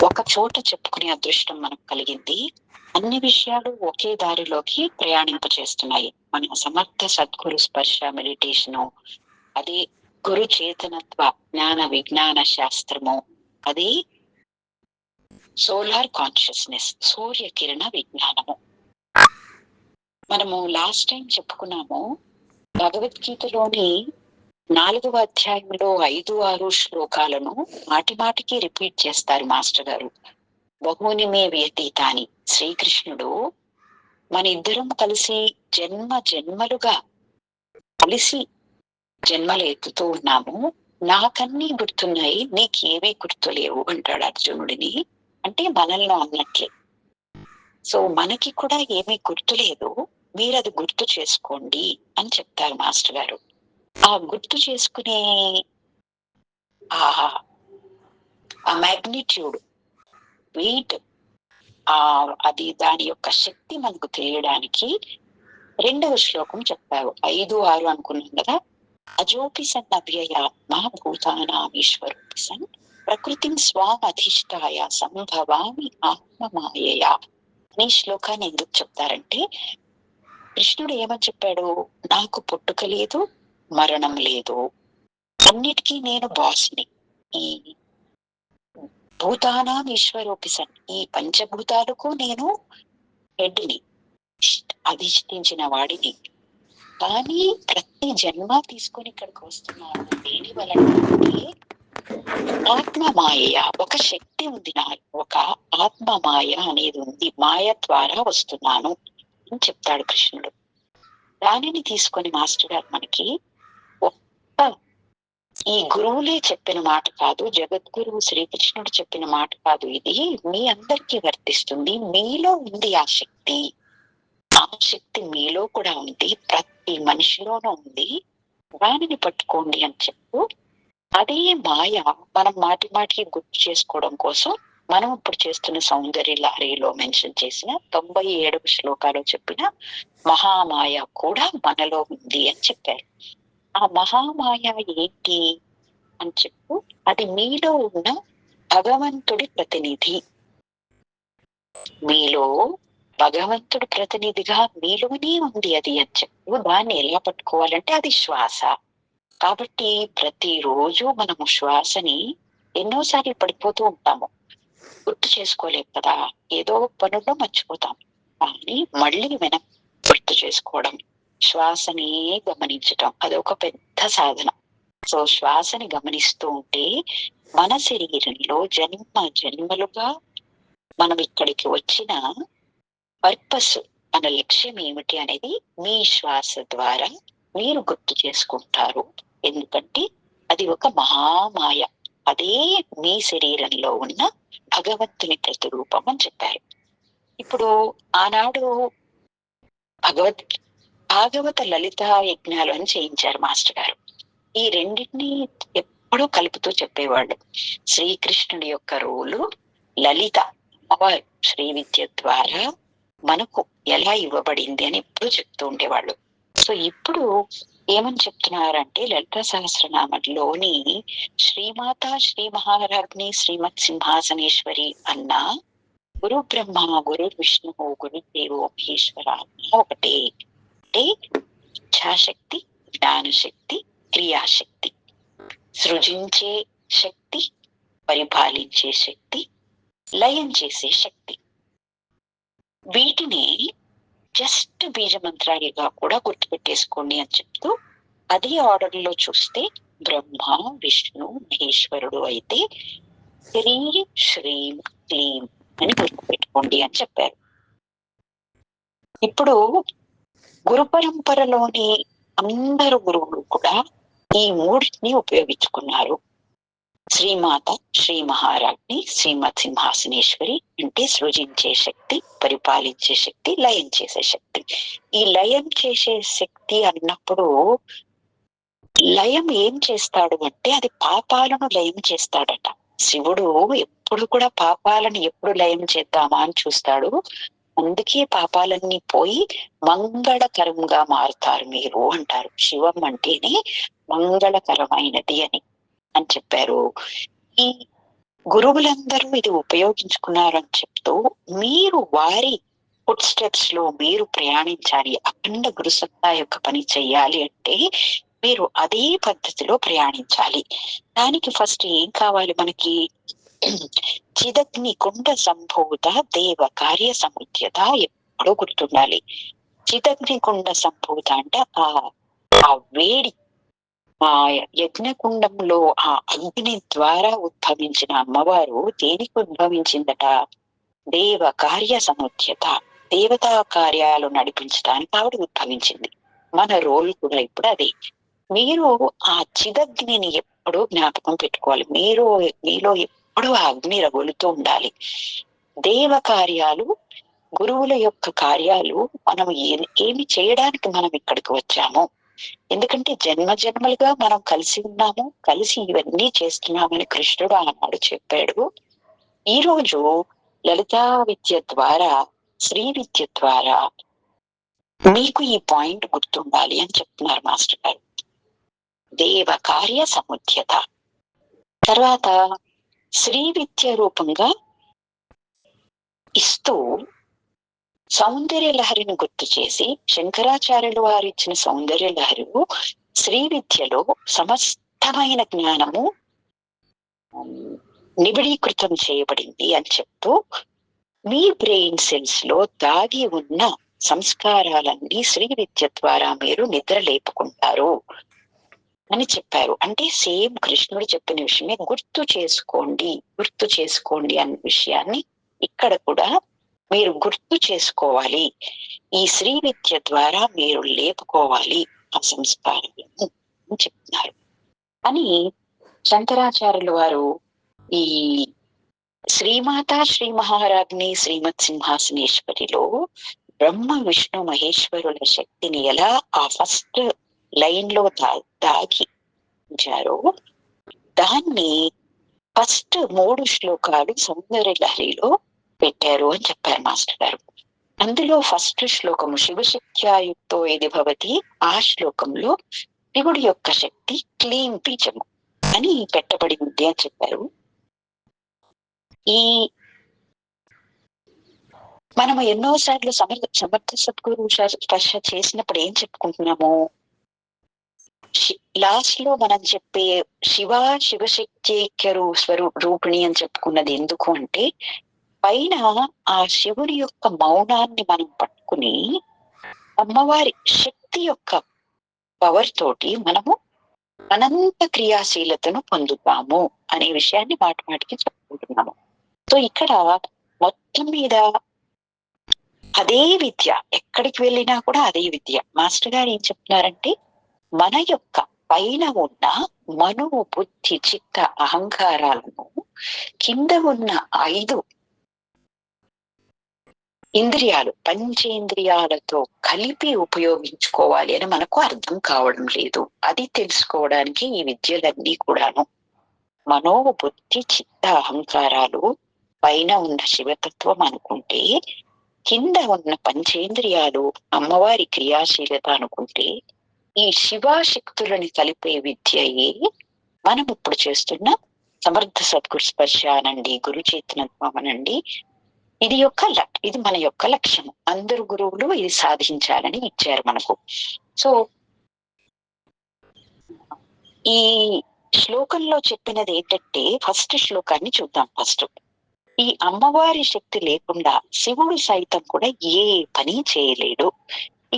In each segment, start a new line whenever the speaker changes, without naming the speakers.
ఒక చోట చెప్పుకునే అదృష్టం మనకు కలిగింది. అన్ని విషయాలు ఒకే దారిలోకి ప్రయాణింపచేస్తున్నాయి. మన సమర్థ సద్గురు స్పర్శ మెడిటేషను, అది గురు చేతనత్వ జ్ఞాన విజ్ఞాన శాస్త్రము, అది సోలార్ కాన్షియస్నెస్ సూర్యకిరణ విజ్ఞానము. మనము లాస్ట్ టైం చెప్పుకున్నాము, భగవద్గీతలోని 4వ అధ్యాయంలో 5-6 శ్లోకాలను మాటి మాటికి రిపీట్ చేస్తారు మాస్టర్ గారు. బహుని మే వ్యతీతాని, శ్రీకృష్ణుడు మన ఇద్దరం కలిసి జన్మ జన్మలుగా కలిసి జన్మలు ఎత్తుతూ ఉన్నాము, నాకన్నీ గుర్తున్నాయి, నీకేమీ గుర్తులేవు అంటాడు అర్జునుడిని. అంటే మనల్ని అన్నట్లే. సో మనకి కూడా ఏమీ గుర్తులేదు, మీరది గుర్తు చేసుకోండి అని చెప్తారు మాస్టర్ గారు. ఆ గుర్తు చేసుకునే ఆ మ్యాగ్నిట్యూడ్, వెయిట్, అది దాని యొక్క శక్తి మనకు తెలియడానికి 2వ శ్లోకం చెప్తారు. 5-6 అనుకున్నాం కదా. అజోపి సన్ అవ్యయాత్మ భూతానామీశ్వరోపి సన్ ప్రకృతిని స్వామధిష్టాయ సంభవామి ఆత్మమాయయా అనే శ్లోకాన్ని ఎందుకు చెప్తారంటే, కృష్ణుడు ఏమని చెప్పాడు, నాకు పుట్టుక లేదు, మరణం లేదు, అన్నిటికీ నేను బాస్ని, ఈ భూతానాం ఈశ్వరోపి సన్, ఈ పంచభూతాలకు నేను హెడ్ని, అధిష్ఠించిన వాడిని. కానీ ప్రతి జన్మ తీసుకొని ఇక్కడికి వస్తున్నాను దేని వలన అంటే, ఆత్మమాయ, ఒక శక్తి ఉంది, నా ఒక ఆత్మమాయ అనేది ఉంది, మాయ ద్వారా వస్తున్నాను అని చెప్తాడు కృష్ణుడు. దానిని తీసుకొని మాస్టర్ గారు మనకి ఈ గురువులే చెప్పిన మాట కాదు, జగద్గురువు శ్రీకృష్ణుడు చెప్పిన మాట కాదు, ఇది మీ అందరికీ వర్తిస్తుంది, మీలో ఉంది ఆ శక్తి, ఆ శక్తి మీలో కూడా ఉంది, ప్రతి మనిషిలోనూ ఉంది, దానిని పట్టుకోండి అని చెప్పు. అదే మాయ మనం మాటి మాటికి గుర్తు చేసుకోవడం కోసం మనం ఇప్పుడు చేస్తున్న సౌందర్య లహరిలో మెన్షన్ చేసిన 97వ శ్లోకాలో చెప్పిన మహామాయ కూడా మనలో ఉంది అని చెప్పారు. ఆ మహామాయ ఏంటి అని చెప్పు, అది మీలో ఉన్న భగవంతుడి ప్రతినిధి, మీలో భగవంతుడి ప్రతినిధిగా మీలోనే ఉంది అది అని చెప్పు. దాన్ని ఎలా పట్టుకోవాలంటే అది శ్వాస. కాబట్టి ప్రతిరోజు మనము శ్వాసని ఎన్నోసార్లు పడిపోతూ ఉంటాము, గుర్తు చేసుకోలేము కదా, ఏదో పనుల్లో మర్చిపోతాం. కానీ మళ్ళీ గుర్తు చేసుకోవడం, శ్వాసని గమనించటం, అదొక పెద్ద సాధన. సో శ్వాసని గమనిస్తూ ఉంటే మన శరీరంలో జన్మ జన్మలుగా మనం ఇక్కడికి వచ్చిన పర్పస్, మన లక్ష్యం ఏమిటి అనేది మీ శ్వాస ద్వారా మీరు గుర్తు చేసుకుంటారు. ఎందుకంటే అది ఒక మహామాయ, అదే మీ శరీరంలో ఉన్న భగవంతుని ప్రతిరూపం అని చెప్పారు. ఇప్పుడు ఆనాడు భాగవత లలిత యజ్ఞాలు అని చేయించారు మాస్టర్ గారు. ఈ రెండింటినీ ఎప్పుడూ కలుపుతూ చెప్పేవాళ్ళు. శ్రీకృష్ణుడి యొక్క రోలు లలిత, అమ్మవారు శ్రీ విద్య ద్వారా మనకు ఎలా ఇవ్వబడింది అని ఎప్పుడు చెప్తూ ఉండేవాళ్ళు. సో ఇప్పుడు ఏమని చెప్తున్నారంటే, లలిత సహస్రనామంలోని శ్రీమాత శ్రీ మహారాజ్ని శ్రీమత్ సింహాసనేశ్వరి అన్న గురు బ్రహ్మ గురు విష్ణు గురుదేవో మహేశ్వర ఒకటే. అంటే ఇచ్ఛాశక్తి, జ్ఞానశక్తి, క్రియాశక్తి, సృజించే శక్తి, పరిపాలించే శక్తి, లయం చేసే శక్తి. వీటిని జస్ట్ బీజ మంత్రాలుగా కూడా గుర్తుపెట్టేసుకోండి అని చెప్తూ, అదే ఆర్డర్ లో చూస్తే బ్రహ్మ విష్ణు మహేశ్వరుడు అయితే హ్రీం శ్రీం క్లీం అని గుర్తుపెట్టుకోండి అని చెప్పారు. ఇప్పుడు గురు పరంపరలోని అందరు గురువులు కూడా ఈ మూడింటిని ఉపయోగించుకున్నారు. శ్రీమాత శ్రీ మహారాజ్ని శ్రీమత్ సింహాసనేశ్వరి అంటే సృజించే శక్తి, పరిపాలించే శక్తి, లయం చేసే శక్తి. ఈ లయం చేసే శక్తి అన్నప్పుడు లయం ఏం చేస్తాడు అంటే, అది పాపాలను లయం చేస్తాడట. శివుడు ఎప్పుడు కూడా పాపాలను ఎప్పుడు లయం చేద్దామా అని చూస్తాడు. అందుకే పాపాలన్నీ పోయి మంగళకరంగా మారుతారు మీరు అంటారు. శివం అంటేనే మంగళకరమైనది అని చెప్పారు. ఈ గురువులందరూ ఇది ఉపయోగించుకున్నారని చెప్తూ మీరు వారి ఫుట్ స్టెప్స్ లో మీరు ప్రయాణించాలి, అఖండ గురుసత్తా యొక్క పని చెయ్యాలి అంటే మీరు అదే పద్ధతిలో ప్రయాణించాలి. దానికి ఫస్ట్ ఏం కావాలి మనకి? చిదగ్ని కుండ సంభూత దేవ కార్య సముద్యత ఎప్పుడూ గుర్తుండాలి. చిదగ్ని కుండ సంభూత అంటే ఆ వేడి, ఆ యజ్ఞకుండంలో ఆ అగ్ని ద్వారా ఉద్భవించిన అమ్మవారు దేనికి ఉద్భవించిందట? దేవ కార్య సముద్యత, దేవతా కార్యాలు నడిపించడానికి ఆవిడ ఉద్భవించింది. మన రోల్ కూడా ఇప్పుడు అదే. మీరు ఆ చిదగ్నిని ఎప్పుడూ జ్ఞాపకం పెట్టుకోవాలి. మీలో ఎప్పుడూ ఆ అగ్ని రగులుతూ ఉండాలి. దేవ కార్యాలు, గురువుల యొక్క కార్యాలు మనం ఏమి చేయడానికి మనం ఇక్కడికి వచ్చాము? ఎందుకంటే జన్మ జన్మలుగా మనం కలిసి ఉన్నాము, కలిసి ఇవన్నీ చేస్తున్నామని కృష్ణుడు ఆనాడు చెప్పాడు. ఈ రోజు లలితా విద్య ద్వారా, శ్రీ విద్య ద్వారా మీకు ఈ పాయింట్ గుర్తుండాలి అని చెప్తున్నారు మాస్టర్ గారు. దేవ కార్య సముద్యత. తర్వాత శ్రీ విద్య రూపంగా ఇస్తూ సౌందర్య లహరిని గుర్తు చేసి, శంకరాచార్యులు వారు ఇచ్చిన సౌందర్య లహరి శ్రీ విద్యలో సమస్తమైన జ్ఞానము నిబిడీకృతం చేయబడింది అని చెప్తూ, మీ బ్రెయిన్ సెల్స్ లో దాగి ఉన్న సంస్కారాలన్నీ శ్రీ విద్య ద్వారా మీరు నిద్ర లేపుకుంటారు అని చెప్పారు. అంటే సేమ్ కృష్ణుడు చెప్పిన విషయమే, గుర్తు చేసుకోండి అన్న విషయాన్ని ఇక్కడ కూడా మీరు గుర్తు చేసుకోవాలి. ఈ శ్రీ విద్య ద్వారా మీరు లేపుకోవాలి ఆ సంస్కారాలను అని చెప్తున్నారు. అని శంకరాచార్యులు వారు ఈ శ్రీమాతా శ్రీ మహారాజ్ని శ్రీమత్ సింహాసనేశ్వరిలో బ్రహ్మ విష్ణు మహేశ్వరుల శక్తిని ఎలా ఆ ఫస్ట్ లైన్ లో దాగి ఉంచారో దాన్ని ఫస్ట్ 3 శ్లోకాలు సౌందర్య లహరిలో పెట్టారు అని చెప్పారు మాస్టర్ గారు. అందులో ఫస్ట్ శ్లోకము శివశక్త్యాయుక్తో ఇది భవతి, ఆ శ్లోకంలో శివుడి యొక్క శక్తి క్లీం బీజము అని పెట్టబడి ఉంది అని చెప్పారు. ఈ మనము ఎన్నోసార్లు సమర్థ సద్గురు స్పర్శ చేసినప్పుడు ఏం చెప్పుకుంటున్నాము? లాస్ట్ లో మనం చెప్పే శివశక్తి రూపిణి అని చెప్పుకున్నది ఎందుకు అంటే, పైన ఆ శివుని యొక్క మౌనాన్ని మనం పట్టుకుని అమ్మవారి శక్తి యొక్క పవర్ తోటి మనము అనంత క్రియాశీలతను పొందుతాము అనే విషయాన్ని మాటికి చెప్పుకుంటున్నాము. సో ఇక్కడ మొత్తం మీద అదే విద్య, ఎక్కడికి వెళ్ళినా కూడా అదే విద్య. మాస్టర్ గారు ఏం చెప్తున్నారంటే, మన యొక్క పైన ఉన్న మనో బుద్ధి చిత్త అహంకారాలను కింద ఉన్న 5 ఇంద్రియాలు, పంచేంద్రియాలతో కలిపి ఉపయోగించుకోవాలి అని మనకు అర్థం కావడం లేదు. అది తెలుసుకోవడానికి ఈ విద్యలన్నీ కూడాను. మనో బుద్ధి చిత్త అహంకారాలు పైన ఉన్న శివతత్వం అనుకుంటే, కింద ఉన్న పంచేంద్రియాలు అమ్మవారి క్రియాశీలత అనుకుంటే, ఈ శివాశక్తులని కలిపే విద్యయే మనం ఇప్పుడు చేస్తున్న సమర్థ సద్గురు స్పర్శ అనండి, గురు చేతనత్వం అనండి. ఇది మన యొక్క లక్ష్యం. అందరు గురువులు ఇది సాధించాలని ఇచ్చారు మనకు. సో ఈ శ్లోకంలో చెప్పినది ఏంటంటే, ఫస్ట్ శ్లోకాన్ని చూద్దాం. ఫస్ట్, ఈ అమ్మవారి శక్తి లేకుండా శివుడు సైతం కూడా ఏ పని చేయలేడు.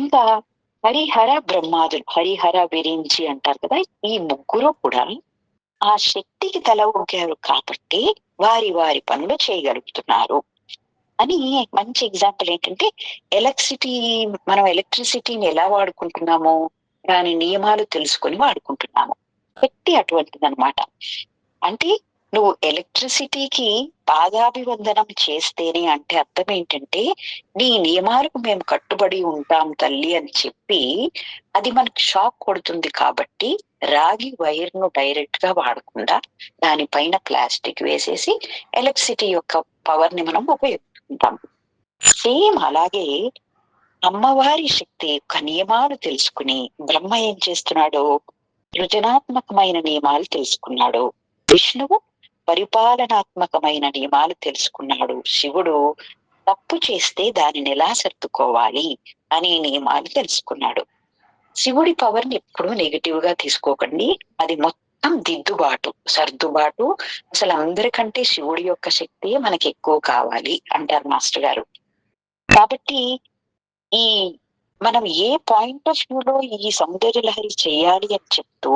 ఇంకా హరిహర బ్రహ్మాదులు, హరిహర విరించి అంటారు కదా, ఈ ముగ్గురు కూడా ఆ శక్తికి తల ఊగారు కాబట్టి వారి పనులు చేయగలుగుతున్నారు అని మంచి ఎగ్జాంపుల్ ఏంటంటే, మనం ఎలక్ట్రిసిటీని ఎలా వాడుకుంటున్నామో దాని నియమాలు తెలుసుకొని వాడుకుంటున్నాము. శక్తి అటువంటిది అనమాట. అంటే నువ్వు ఎలక్ట్రిసిటీకి పాదాభివందనం చేస్తేనే అంటే అర్థం ఏంటంటే, నీ నియమాలకు మేము కట్టుబడి ఉంటాం తల్లి అని చెప్పి అది మనకు షాక్ కొడుతుంది. కాబట్టి రాగి వైర్ ను డైరెక్ట్ గా వాడకుండా దానిపైన ప్లాస్టిక్ వేసేసి ఎలక్ట్రిసిటీ యొక్క పవర్ ని మనం ఉపయోగించుకుంటాం. సేమ్ అలాగే అమ్మవారి శక్తి యొక్క నియమాలు తెలుసుకుని బ్రహ్మ ఏం చేస్తున్నాడు? సృజనాత్మకమైన నియమాలు తెలుసుకున్నాడు. విష్ణువు పరిపాలనాత్మకమైన నియమాలు తెలుసుకున్నాడు. శివుడు తప్పు చేస్తే దానిని ఎలా సర్దుకోవాలి అనే నియమాలు తెలుసుకున్నాడు. శివుడి పవర్ ని ఎప్పుడూ నెగిటివ్ గా తీసుకోకండి. అది మొత్తం దిద్దుబాటు, సర్దుబాటు. అసలు అందరికంటే శివుడి యొక్క శక్తి మనకి ఎక్కువ కావాలి అంటారు మాస్టర్ గారు. కాబట్టి ఈ మనం ఏ పాయింట్ ఆఫ్ వ్యూలో ఈ సౌందర్య లహరి చేయాలి అని చెప్తూ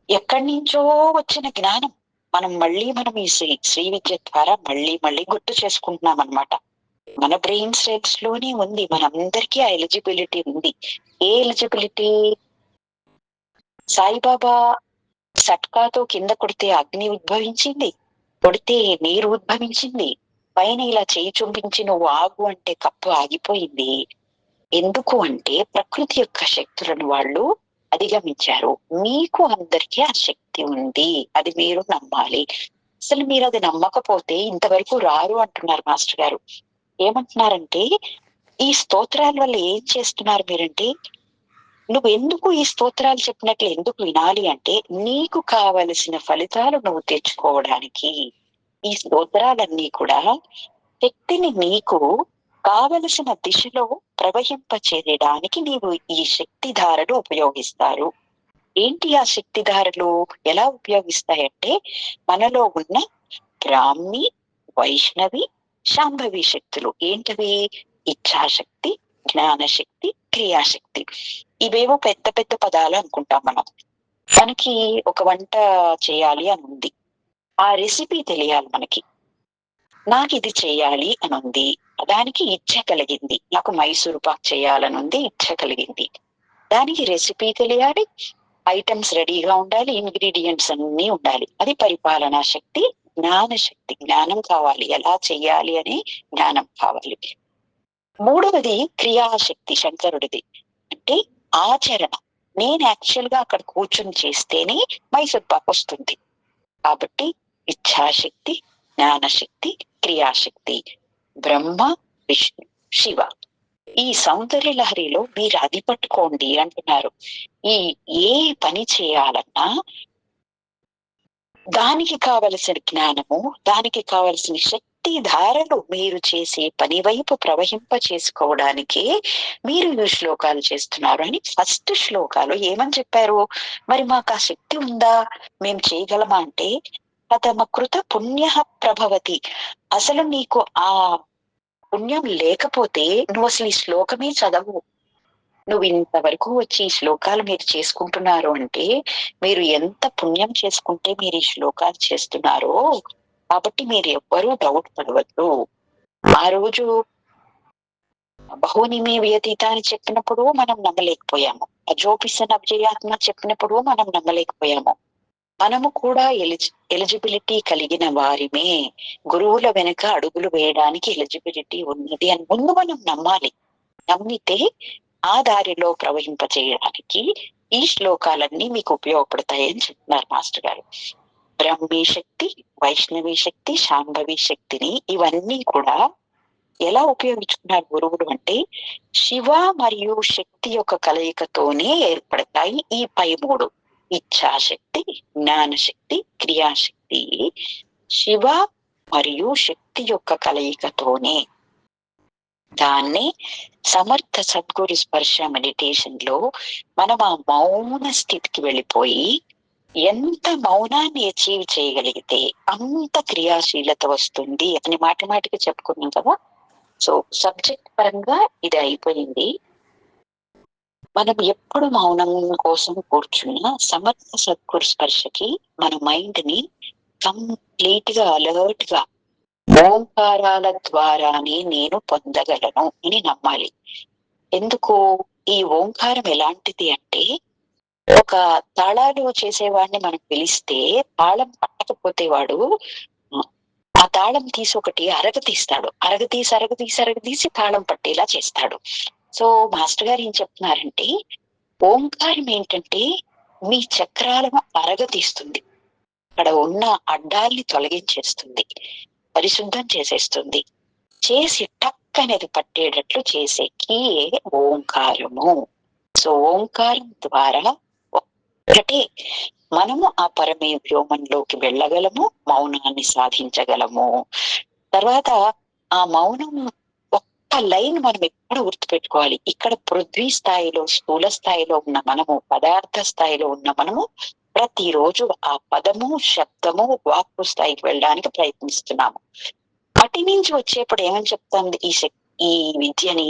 ఎక్కడి నుంచో వచ్చిన జ్ఞానం మనం ఈ శ్రీ విద్య ద్వారా మళ్ళీ గుర్తు చేసుకుంటున్నాం అన్నమాట. మన బ్రెయిన్ సెల్స్ లోనే ఉంది, మనందరికీ ఆ ఎలిజిబిలిటీ ఉంది. ఏ ఎలిజిబిలిటీ? సాయిబాబా సట్కాతో కింద కొడితే అగ్ని ఉద్భవించింది, కొడితే నీరు ఉద్భవించింది, పైన ఇలా చేయి చూపించి నువ్వు ఆగు అంటే కప్పు ఆగిపోయింది. ఎందుకు అంటే ప్రకృతి యొక్క శక్తులను వాళ్ళు అధిగమించారు. మీకు అందరికీ ఆ శక్తి ఉంది, అది మీరు నమ్మాలి. అసలు మీరు అది నమ్మకపోతే ఇంతవరకు రారు అంటున్నారు మాస్టర్ గారు. ఏమంటున్నారంటే ఈ స్తోత్రాల వల్ల ఏం చేస్తున్నారు మీరంటే, నువ్వెందుకు ఈ స్తోత్రాలు చెప్పినట్లు ఎందుకు వినాలి అంటే నీకు కావలసిన ఫలితాలు నువ్వు తెచ్చుకోవడానికి. ఈ స్తోత్రాలన్నీ కూడా శక్తిని నీకు కావలసిన దిశలో ప్రవహింపచేయడానికి నీవు ఈ శక్తి ధారలు ఉపయోగిస్తారు. ఏంటి ఆ శక్తి ధారలు ఎలా ఉపయోగిస్తాయంటే మనలో ఉన్న బ్రాహ్మి, వైష్ణవి, శాంభవి శక్తులు. ఏంటవి? ఇచ్ఛాశక్తి, జ్ఞానశక్తి, క్రియాశక్తి. ఇవేవో పెద్ద పెద్ద పదాలు అనుకుంటాం మనం. మనకి ఒక వంట చేయాలి అని ఉంది, ఆ రెసిపీ తెలియాలి మనకి. నాకు ఇది చేయాలి అని ఉంది, దానికి ఇచ్చ కలిగింది. నాకు మైసూరు పాక్ చేయాలని ఉంది, ఇచ్చ కలిగింది. దానికి రెసిపీ తెలియాలి, ఐటమ్స్ రెడీగా ఉండాలి, ఇంగ్రీడియంట్స్ అన్ని ఉండాలి. అది పరిపాలనా శక్తి. జ్ఞానశక్తి, జ్ఞానం కావాలి, ఎలా చెయ్యాలి అనే జ్ఞానం కావాలి. మూడవది క్రియాశక్తి, శంకరుడిది. అంటే ఆచరణ. నేను యాక్చువల్ గా అక్కడ కూర్చుని చేస్తేనే మైసూర్ పాక్ వస్తుంది. కాబట్టి ఇచ్ఛాశక్తి, జ్ఞానశక్తి, క్రియాశక్తి. బ్రహ్మ, విష్ణు, శివ. ఈ సౌందర్య లహరిలో మీరు అది పట్టుకోండి అంటున్నారు. ఈ ఏ పని చేయాలన్నా దానికి కావలసిన జ్ఞానము, దానికి కావలసిన శక్తి ధారలు మీరు చేసే పని వైపు ప్రవహింప చేసుకోవడానికే మీరు ఈ శ్లోకాలు చేస్తున్నారు అని ఫస్ట్ శ్లోకాలు ఏమని చెప్పారు? మరి మాకు ఆ శక్తి ఉందా, మేము చేయగలమా అంటే కథమ కృత పుణ్య ప్రభవతి. అసలు నీకు ఆ పుణ్యం లేకపోతే నువ్వు అసలు ఈ శ్లోకమే చదవు. నువ్వు ఇంతవరకు వచ్చి ఈ శ్లోకాలు మీరు చేసుకుంటున్నారు అంటే మీరు ఎంత పుణ్యం చేసుకుంటే మీరు ఈ శ్లోకాలు చేస్తున్నారో. కాబట్టి మీరు ఎవ్వరూ డౌట్ పడవద్దు. ఆ రోజు బహునిమే వ్యతీత అని చెప్పినప్పుడు మనం నమ్మలేకపోయాము, అజోపిసన్ అబ్జయాత్మ చెప్పినప్పుడు మనం నమ్మలేకపోయాము. మనము కూడా ఎలిజిబిలిటీ కలిగిన వారిమే, గురువుల వెనుక అడుగులు వేయడానికి ఎలిజిబిలిటీ ఉన్నది అని ముందు మనం నమ్మాలి. నమ్మితే ఆ దారిలో ప్రవహింప చేయడానికి ఈ శ్లోకాలన్నీ మీకు ఉపయోగపడతాయని చెప్తున్నారు మాస్టర్ గారు. బ్రహ్మీ శక్తి, వైష్ణవి శక్తి, శాంభవి శక్తిని ఇవన్నీ కూడా ఎలా ఉపయోగించుకున్నారు గురువులు అంటే శివ మరియు శక్తి యొక్క కలయికతోనే ఏర్పడతాయి ఈ పై మూడు. ఇచ్ఛాశక్తి, జ్ఞానశక్తి, క్రియాశక్తి శివ మరియు శక్తి యొక్క కలయికతోనే. దాన్ని సమర్థ సద్గురు స్పర్శ మెడిటేషన్ లో మనం ఆ మౌన స్థితికి వెళ్ళిపోయి ఎంత మౌనాన్ని అచీవ్ చేయగలిగితే అంత క్రియాశీలత వస్తుంది అని మాటికి చెప్పుకున్నాం కదా. సో సబ్జెక్ట్ పరంగా ఇది అయిపోయింది. మనం ఎప్పుడు మౌనం కోసం కూర్చున్నా సమర్థ సద్గురు స్పర్శకి మన మైండ్ ని కంప్లీట్ గా అలర్ట్ గా ఓంకారాల ద్వారానే నేను పొందగలను అని నమ్మాలి. ఎందుకు? ఈ ఓంకారం ఎలాంటిది అంటే ఒక తాళాలు చేసేవాడిని మనం పిలిస్తే తాళం పట్టకపోతే వాడు ఆ తాళం తీసి ఒకటి అరగతీస్తాడు, అరగతీసి తాళం పట్టేలా చేస్తాడు. సో మాస్టర్ గారు ఏం చెప్తున్నారంటే ఓంకారం ఏంటంటే మీ చక్రాలను అరగతీస్తుంది, అక్కడ ఉన్న అడ్డాల్ని తొలగించేస్తుంది, పరిశుద్ధం చేసేస్తుంది, చేసి టక్ అనేది పట్టేటట్లు చేసే కీయే ఓంకారము. సో ఓంకారం ద్వారా ఒకటి మనము ఆ పరమే వ్యోమంలోకి వెళ్ళగలము, మౌనాన్ని సాధించగలము. తర్వాత ఆ మౌనం ఒక్క లైన్ మనం ఎప్పుడు గుర్తుపెట్టుకోవాలి. ఇక్కడ పృథ్వీ స్థాయిలో, స్థూల స్థాయిలో ఉన్న మనము, పదార్థ స్థాయిలో ఉన్న మనము ప్రతిరోజు ఆ పదము, శబ్దము, వాక్కు స్థాయికి వెళ్ళడానికి ప్రయత్నిస్తున్నాము. అటు నుంచి వచ్చేప్పుడు ఏమని చెప్తుంది ఈ విద్యని?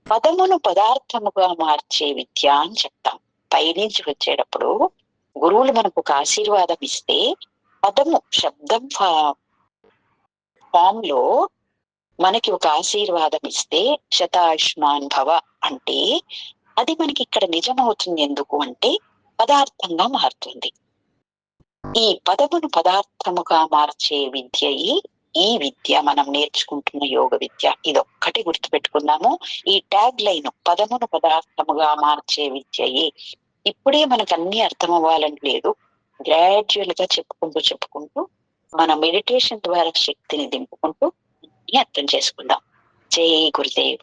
పదమును పదార్థముగా మార్చే విద్య అని చెప్తాం. పైనుంచి వచ్చేటప్పుడు గురువులు మనకు ఒక ఆశీర్వాదం ఇస్తే, పదము శబ్దం ఫామ్ లో మనకి ఒక ఆశీర్వాదం ఇస్తే, శతాయుష్మాన్ భవ అంటే అది మనకి ఇక్కడ నిజమవుతుంది. ఎందుకు అంటే పదార్థంగా మారుతుంది. ఈ పదమును పదార్థముగా మార్చే విద్యయే ఈ విద్య, మనం నేర్చుకుంటున్న యోగ విద్య. ఇదొక్కటి గుర్తుపెట్టుకున్నాము. ఈ ట్యాగ్ లైన్ పదమును పదార్థముగా మార్చే విద్యయే. ఇప్పుడే మనకు అన్ని అర్థం అవ్వాలని లేదు. గ్రాడ్యువల్ గా చెప్పుకుంటూ మన మెడిటేషన్ ద్వారా శక్తిని దింపుకుంటూ అర్థం చేసుకుందాం. జై గురుదేవ్.